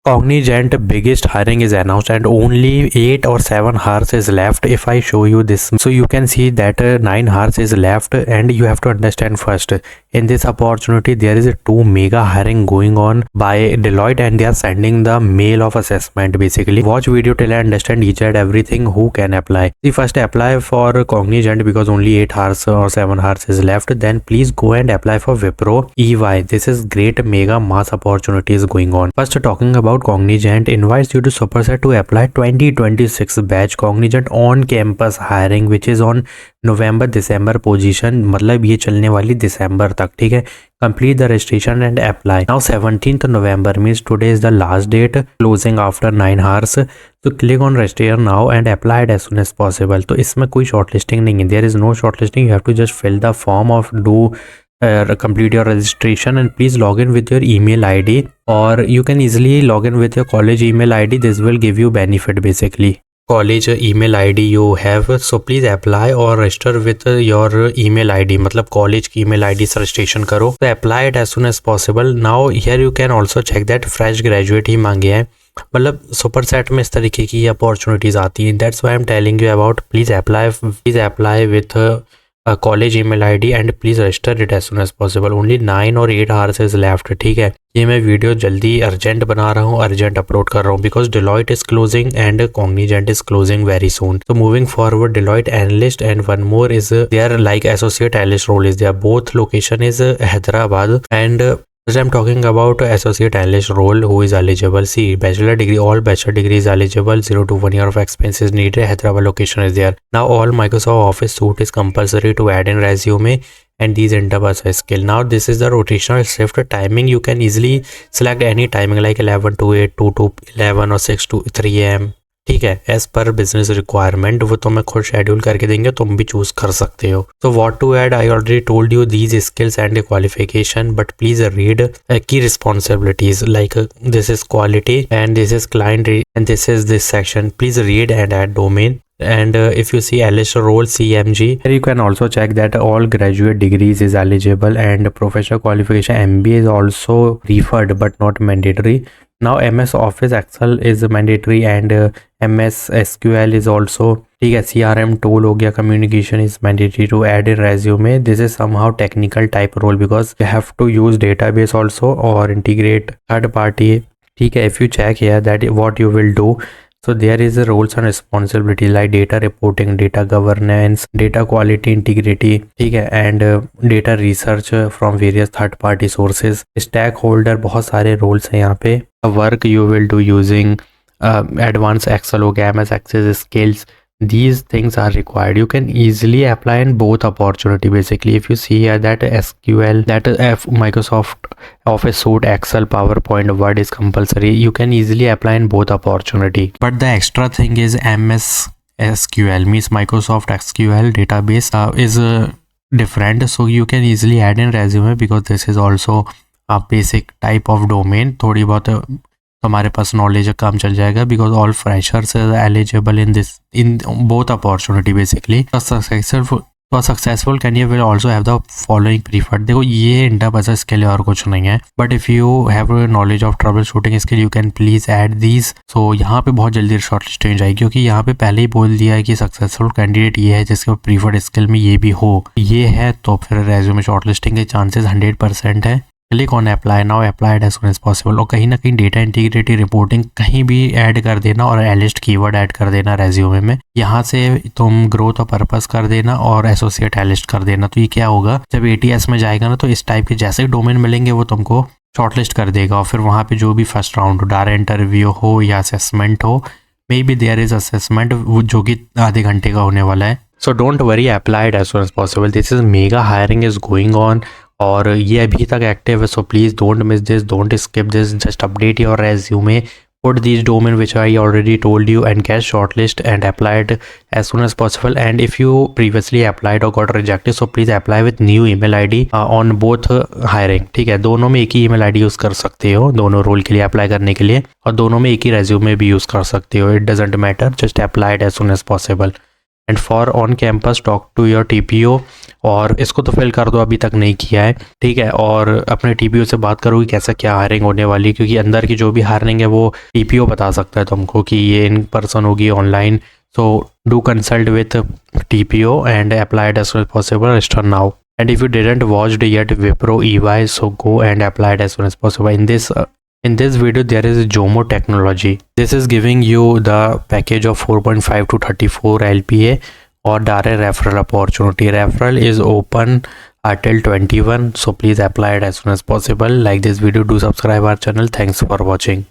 Cognizant biggest hiring is announced and only 8 or 7 hours is left. If I show you this, so you can see that 9 hours is left, and you have to understand first, in this opportunity there is a 2 mega hiring going on by Deloitte, and they are sending the mail of assessment. Basically watch video till I understand each and everything who can apply. See, first apply for Cognizant because only 8 hours or 7 hours is left. Then please go and apply for Wipro EY. This is great mega mass opportunities going on. First talking about Cognizant invites you to Superset to apply 2026 batch Cognizant on campus hiring which is on November December position, मतलब ये चलने वाली दिसंबर तक, ठीक है. Complete the registration and apply. Now 17th November means today is the last date, closing after 9 hours. So click on register now and apply it as soon as possible. तो इसमें कोई shortlisting नहीं है, there is no shortlisting. You have to just fill the form of complete your registration and please log in with your email ID, or you can easily log in with your college email ID. This will give you benefit basically. College email ID you have, so please apply or register with your email ID, मतलब college की email ID से registration करो. तो apply it as soon as possible. Now here you can also check that fresh graduate ही मांगे हैं, मतलब superset में इस तरीके की अपॉर्चुनिटीज आती हैं. That's why I am telling you about. Please apply with college email ID and please register it as soon as possible. Only 9 और 8 आवर्स इज लेफ्ट, ठीक है. ये मैं वीडियो जल्दी अर्जेंट बना रहा हूँ, अर्जेंट अपलोड कर रहा हूँ because Deloitte is closing and Cognizant is closing very soon. So moving forward, Deloitte analyst and one more is their like associate analyst role is there. Both location is Hyderabad, and first I'm talking about associate analyst role who is eligible. See, bachelor degree, all bachelor degree is eligible. 0 to 1 year of experience is needed. Hyderabad location is there. Now all Microsoft Office suite is compulsory to add in resume, and these interviews are skill. Now this is the rotational shift timing. You can easily select any timing like 11 to 8, 2 to 11 or 6 to 3 am. ठीक है, as per business requirement, वो तुम्हें खुद schedule करके देंगे, तुम भी choose कर सकते हो. So what to add, I already told you these skills and qualification, but please read key responsibilities like this is quality and this is client and this is this section. Please read and add domain. And if you see analyst role CMG, here you can also check that all graduate degrees is eligible and professional qualification MBA is also preferred but not mandatory. Now MS Office Excel is mandatory and MS SQL is also, ठीक है. CRM tool हो गया, communication is mandatory to add in resume. This is somehow technical type role because you have to use database also or integrate third party, ठीक है. If you check here that what you will do, so there is a roles and responsibility like data reporting, data governance, data quality integrity, ठीक है, and data research from various third party sources. Stakeholder, बहुत सारे roles हैं यहाँ पे. Work you will do using advanced Excel हो गया, MS Access skills. These things are required. You can easily apply in both opportunity basically. If you see here that SQL, that Microsoft Office suite, Excel, PowerPoint, Word is compulsory. You can easily apply in both opportunity. But the extra thing is MS SQL means Microsoft SQL database is different. So you can easily add in resume because this is also a basic type of domain. थोड़ी बहुत हमारे पास knowledge काम चल जाएगा because all freshers eligible in this in both opportunity basically. Successful candidate will also have the following preferred. देखो ये interpersonal skill है और कुछ नहीं है, but if you have knowledge of troubleshooting skill you can please add these. So यहाँ पे बहुत जल्दी शॉर्ट लिस्टिंग जाएगी क्योंकि यहाँ पे पहले ही बोल दिया है कि सक्सेसफुल कैंडिडेट ये है जिसके प्रीफर्ड स्किल में ये भी हो, ये है तो फिर रेज्यूमे शॉर्ट लिस्टिंग के चांसेस 100% है. Click on apply now, applied as soon as possible. और कहीं ना कहीं डेटा इंटीग्रिटी रिपोर्टिंग कहीं भी ऐड कर देना और एनालिस्ट कीवर्ड ऐड कर देना रेज्यूमे में. यहाँ से तुम ग्रोथ और पर्पस कर देना और एसोसिएट एनालिस्ट कर देना. तो ये क्या होगा, जब ATS में जाएगा ना तो इस टाइप के जैसे डोमेन मिलेंगे वो तुमको शॉर्टलिस्ट कर देगा और फिर वहाँ पे जो भी फर्स्ट राउंड हो, डायरेक्ट इंटरव्यू हो या असेसमेंट हो, may be there is assessment जो कि आधे घंटे का होने वाला है. So don't worry, applied as soon as possible. This is mega hiring is going on और ये अभी तक एक्टिव है. So please don't miss this, don't skip this, just update your resume, put this domain which I already told you and get shortlist and applied as soon as possible. And if you previously applied और got rejected so please apply with new email ID on both hiring. ठीक है, दोनों में एक ही email ID use कर सकते हो दोनों रोल के लिए अप्लाई करने के लिए, और दोनों में एक ही रेज्यूमे भी यूज कर सकते हो. It doesn't matter, just applied as soon as possible and for on campus talk to your TPO, और इसको तो फिल कर दो, अभी तक नहीं किया है, ठीक है। और अपने TPO से बात करो कि कैसा क्या हायरिंग होने वाली, क्योंकि अंदर की जो भी हायरिंग है वो TPO बता सकता है तुमको कि ये इन पर्सन होगी online. So do consult with TPO and apply it as soon as possible. Register now. And if you didn't watched yet Wipro EY, so go and apply it as soon as possible. In this video there is Zomo Technology. This is giving you the package of 4.5 to 34 LPA or direct referral opportunity. Referral is open till 21, so please apply it as soon as possible. Like this video, do subscribe our channel. Thanks for watching.